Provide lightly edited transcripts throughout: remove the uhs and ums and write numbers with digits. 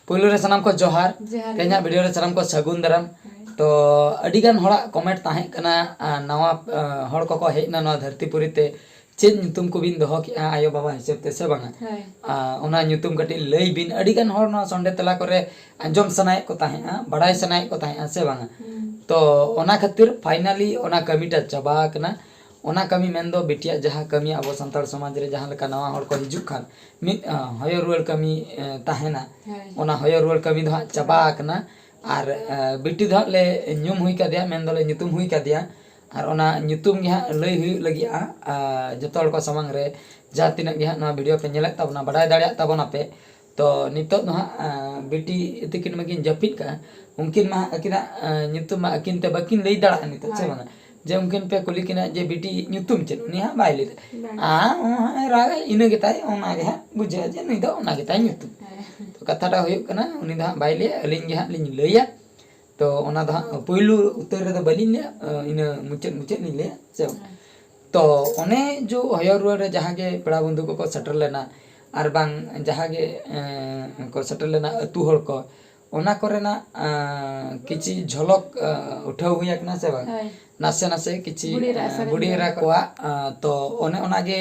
पुलु रे सनाम को जोहार तेना वीडियो रे सनाम को सगुन दराम तो अडिगान होड़ा कमेंट ताहे कना नवा होड़ को हेजना नवा धरतीपुरी ते चेद ᱧᱩᱛᱩᱢ को बिन दोहो किया आयो बाबा हिसाब ते से बांगा ओना ᱧᱩᱛᱩᱢ कटी लई बिन अडिगान होड़ नवा संडे तला करे अंजम सनाय को ताहे बड़ाई सनाय को ताहे से बांगा तो ओना खातिर फाइनली ओना कमिटा चाबा कना ओना कमी मेंदो बिटिया जहाँ कमी अब संताल समाज रे जहाँ लका नवा होड़ को हिजुक खान मिद हयो रुअल कमी ताहेना ओना हयो रुअल कमी दो चाबा कना और बिटी दो ले ᱧᱩᱢ हुई का दिया मेंदो ले ᱧᱩᱛᱩᱢ हुई का दिया और ओना ᱧᱩᱛᱩᱢ गे हां लई हुई लगिया जतो हड़ को समंग रे जहाँ तिना गे हां वीडियो पे नेलक तबना बड़ाय दाड़िया तबना पे तो नितो दो हां बिटी तिकिन मगिन जपित का उनकिन मा अकिना ᱧᱩᱛᱩᱢ मा अकिन ते बकिन लई दाड़ा नितो से बना जे उनकिन पे कुली किना जे बिटी ᱧᱩᱛᱩᱢ चेन उनी हां बाय ले राग इना गेताय ओना गे हां बुझे जे नि दो ओना गेताय ᱧᱩᱛᱩम तो कथाटा हुयुक कना उनी दा बाय ले अलिन गे हां लिन लैया तो ओना दा पहिलु उत्तर रे दा बलिन ले इना मुचेत मुचेत नि ले से तो ओने जो हयरुआ रे जहां गे पेड़ा बंधु को सेटर लेना आर बांग जहां गे को सेटर लेना अतु हड़ को ओना करेना किछि झलक उठाव हुया कना से बांग नासे नासे किछि बुढ़ीरा कोआ तो ओने ओना गे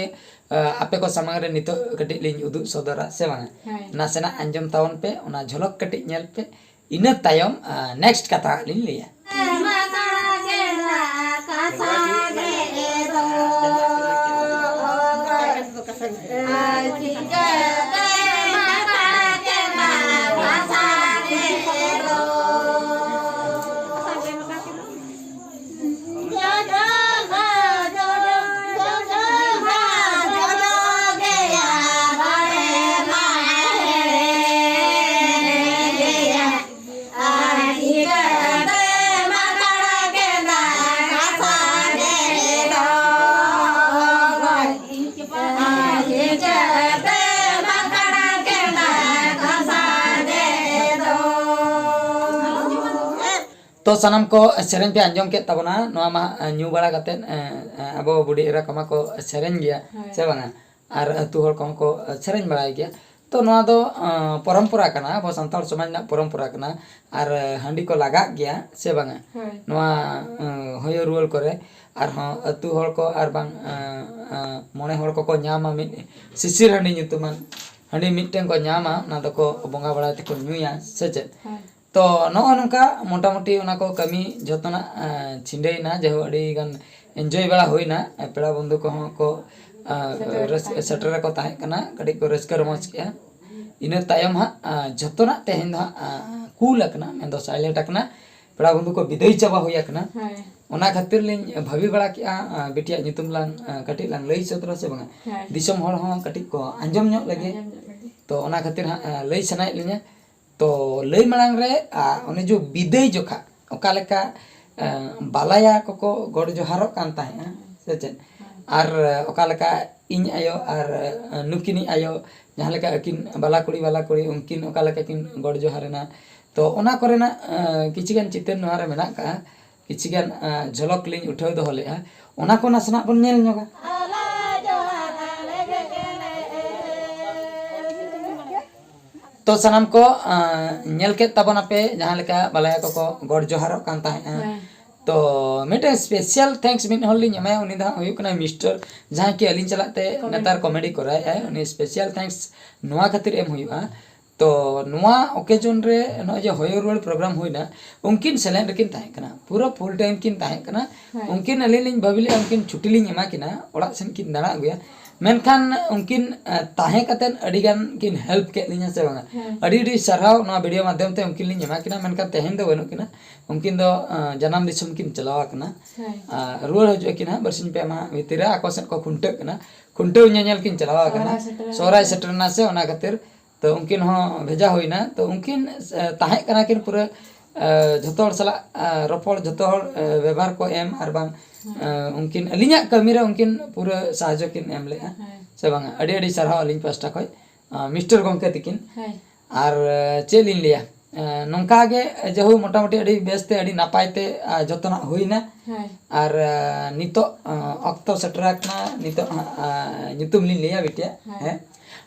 आपे को समांग रे नितो कटि लिन उदु सदरा से बांग नासेना अंजम तावन पे ओना झलक कटि नेल पे इन तायम नेक्स्ट कथा लिन लिया तो सनम को सेरेन पे अंजम के तबना नवा मा न्यू बड़ा कते अब बुढ़ी एरा कमा को सेरेन गया से बांगा और अतु हड़ को सेरेन बड़ा गया तो नवा दो परंपरा कना अब संताल समाज ना परंपरा कना और हांडी को लगा गया से बांगा नवा होयो रुअल करे और हां अतु हड़ को और बांग मोने हड़ को न्यामा मिट सिसिर हांडी ᱧᱩᱛᱩᱢᱟᱱ हांडी मिटटें को न्यामा ना तो को बोंगा बड़ा ते को ᱧᱩᱭᱟ से चेत तो नो नौका मोटामुटी को कमी जोतना छिंडेना जो अड़ी गान एंजॉय बड़ा हुईना पेड़ा बंधु को सेटर को ताहे कना कड़ी को रस्कर मज के इन तायम हा जोतना तेहन हा कूल अकना मेंदो साइलेंट अकना पेड़ा बंधु को विदाई चाबा हुई अकना ओना खातिर लिन भाभी बड़ा के बिटिया ᱧᱩᱛᱩᱢ लान कटी लान लई सतरा से बंगा दिसम हड़ हो कटी को अंजम ᱧᱚᱜ लगे तो ओना खातिर लई सनाय लिnya तो लई मांग रे ओने जो विदाई जोखा ओका लेका बालाया को गड़ जोहारो कान ताहे से चेन आर ओका लेका इन आयो आर नुकिनी आयो जहां लेका किन बाला कुड़ी उनकिन ओका लेका किन गड़ जोहारेना तो ओना करेना किछिगान चितन नोहा रे मेना का किछिगान झलक लिन उठाव दो होले ओना को नासना बन नेल नोगा तो सनम को नेल के तबना पे जहां लेका बालाया को गड़ जोहारो कान ताहे तो मेटे स्पेशल थैंक्स मिन होली ᱧᱮᱢᱟ उनी दा हुयु कना मिस्टर जहां के अलिन चलाते नेतार कॉमेडी कराय है उनी स्पेशल थैंक्स नोआ खातिर एम हुयुआ तो नोआ ओकेजन रे न जे होयो रोल प्रोग्राम हुइना उनकिन सेलेंड किन ताहे कना पूरा फुल टाइम किन ताहे कना उनकिन अलिन लिन भाबिली उनकिन छुट्टी लिन एमा किना ओड़ा सेन किन दाना गया मेनखान उनकिन ताहे कतन अडिगान किन हेल्प के लिना से बांगा अडी सरहाव ना वीडियो माध्यम ते उनकिन लिन एमा किना मेनखान तेहेन दो बनो किना उनकिन दो जन्म दिसम किन चलावा कना रुअल हजो किना बरसिन पे मा भितरा आकोसन को खुंटे कना खुंटे ᱧᱮᱧᱮᱞ किन चलावा कना सोराय सेटरना से ओना खातिर तो उनकिन हो भेजा होइना तो उनकिन ताहे कना किन पूरा झतोड़ सला रोपड़ झतोड़ व्यवहार को एम आर बांग उनकिन अलिया कमी रे उनकिन पूरा साहाय्य किन एम ले से बांग अडी अडी सरहाव अलिन पास्टा खय मिस्टर गोंके तिकिन आर चेलिन लिया नोंका गे जहु मोटामुटी अडी बेस्ते अडी नापायते जतना होइना आर नितो अक्तो सेटराकना नितो ᱧᱩᱛᱩᱢ लिन लिया बिटिया है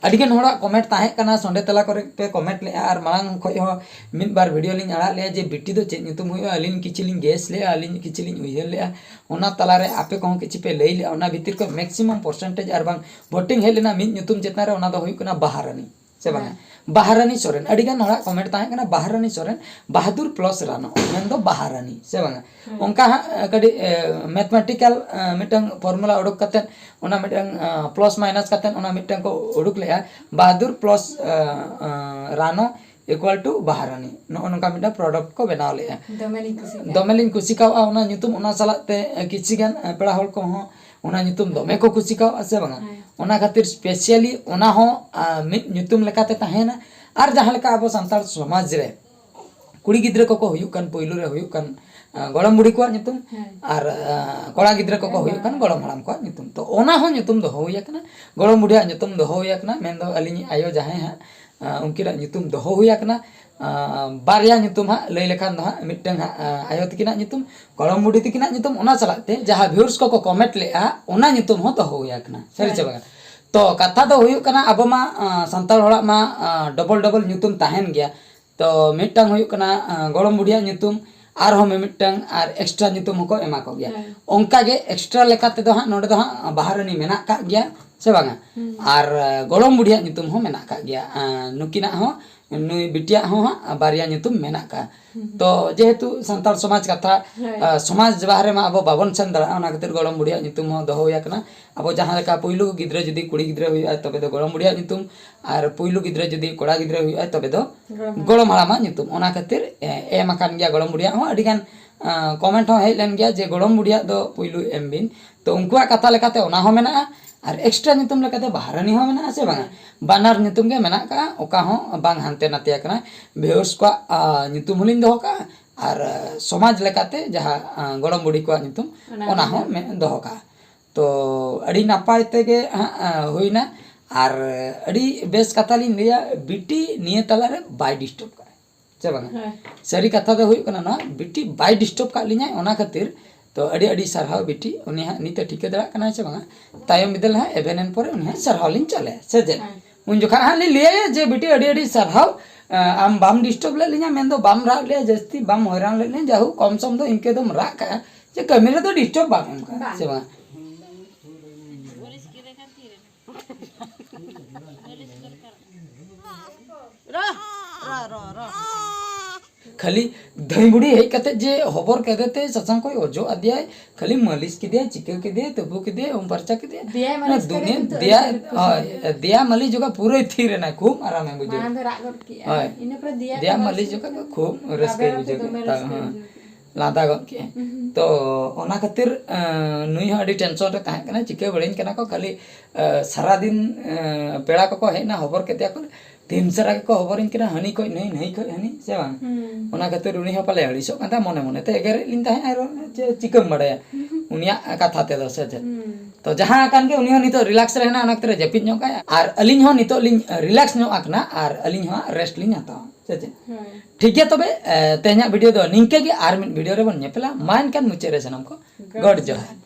अडिगन होड़ा कमेंट ताहे कना संडे तला करे पे कमेंट ले और मांग खय हो मिद बार वीडियो लिंग आड़ा ले जे बिटी दो चेक नितुम हुई अलिन किचिलिंग गैस ले अलिन किचिलिंग उइहर ले ओना तला रे आपे को किछि पे लई ले ओना भीतर को मैक्सिमम परसेंटेज और बांग वोटिंग हे लेना मिद नितुम चेतना रे ओना दो हुई कना बहारानी से बांग बहारानी सोरेन अडिगन होड़ा कमेंट ताहे कना बहारानी सोरेन बहादुर प्लस रानो मेन दो बहारानी से बांग ओंका कडी मैथमेटिकल मिटंग फॉर्मूला उडुक कते ओना मिटंग प्लस माइनस कते ओना मिटंग को उडुक ले बहादुर प्लस रानो इक्वल टू बहारानी नोका मिटा प्रोडक्ट को बनाव ले दोमेलिन कुसी का ओना नितुम ओना सलाते किछि गान पेड़ा हol को हो ओना नितुम दोमे को कुसी का से बांगा ओना खातिर स्पेशली ओना हो मिट नितुम लेकाते ताहेना आर जहां लेका अब संताल समाज रे कुड़ी गिद्रे को हुयु कान पहिलो रे हुयु कान गड़म बुढ़ी को नितुम और कड़ा गिद्रे को हुयु कान गड़म हराम को नितुम तो ओना हो नितुम दो हुया कना गड़म बुढ़िया नितुम दो हुया कना मेन दो अलिनी आयो जहां है उनकिरा नितुम दो हुया कना बारिया नितुम हा लई लेखान दो हा मिटंग आयो तकिना नितुम गड़म बुढ़ी तकिना नितुम ओना चलाते जहां व्यूअर्स को कमेंट लेआ ओना नितुम हो दो हुया कना सरी से बागा तो कथा दो हुयु कना अब मा संताल होड़ा मा डबल डबल नितुम ताहेन गया तो मिटंग हुयु कना गड़म बुढ़िया नितुम आर हो मिटंग आर एक्स्ट्रा नितुम को एमा को गया ओंका गे एक्स्ट्रा लेकाते दो हा नोडे दो हा बहारानी मेना का गया से बांगा आर गड़म बुढ़िया नितुम हो मेना का गया नुकिना हो नुई बिटिया हो बारिया नितुम मेना का तो जेहेतु संताल समाज कथा समाज बाहरे मा अब बाबन सन दरा ओना खातिर गड़म बुढ़िया नितुम हो दो या कना अब जहां लेका पुइलु गिद्रे जदी कुड़ी गिद्रे हुई तबे दो गड़म बुढ़िया नितुम आर पुइलु गिद्रे जदी कोड़ा गिद्रे हुई तबे दो गड़म हाड़ामा नितुम ओना खातिर एम आकान गया गड़म बुढ़िया हो अडिगान कमेंट हो हेलन गया जे गड़म बुढ़िया दो पुइलु एम बिन तो उनकुआ कथा लेकाते ओना हो मेना और एक्स्ट्रा नितुम लेकाते बहारानी हो मेना से बांगा बानार नितुम के मेना का ओका हो बांग हानते नाते कना व्यूअर्स को नितुम हुलिन दो का और समाज लेकाते जहां गड़म बुढ़ी को नितुम ओना हो में दो का तो अड़ी नापाय तेगे होइना और अड़ी बेस कथा लिन लिया बिटी निये तला रे बाय डिस्टर्ब का से बांगा सरी कथा दो हुई कना ना बिटी बाय डिस्टर्ब का लिना ओना खातिर तो अड़ी अड़ी सरहाव बिटी उनी हा नीते ठीके दरा कना से बांगा तायम बिदल हा एवेनन पर उनी सरहाव लिन चले से जे उन जोखा हा लिया जे बिटी अड़ी अड़ी सरहाव आम बाम डिस्टर्ब ले लिया मेन दो बाम रा ले जस्ती बाम हैरान ले जाहु कम सम दो इनके दम रा का जे कमी रे तो डिस्टर्ब बाम का से बांगा खाली दही बुढ़ी हे कते जे हबर के देते ससंग कोई ओजो अध्याय खाली मालिश के दिया चिके के दिया तबु के दिया ओम परचा के दिया दुनिया दिया मालिश जोगा पूरे थी रे ना खूब आराम है बुझे दिया मालिश जोगा खूब रस्के बुझे लादा गन के तो ओना खातिर नुई हा अडी टेंशन रे ताहे कना चिके बड़िन कना को खाली सारा दिन पेड़ा को हेना हबर के दिया को तीन सरा को हबरिन कना हनी को नहीं को हनी से बांग ओना खातिर उनी हा पाले हड़ीसो कांता मने मने ते एगरे लिन ताहे आरो चिकम बड़ाया उनिया कथा ते दो से तो जहां कान के उनी हो नितो रिलैक्स रहना ओना खातिर जपित नो का और अलिन हो नितो लिन रिलैक्स नो आकना और अलिन हो रेस्ट लिन आता से ठीक है तबे तेहना वीडियो दो निंके गे आर मिन वीडियो रे बन नेपला मान कान मुचे रे सनम को गॉड जोहार।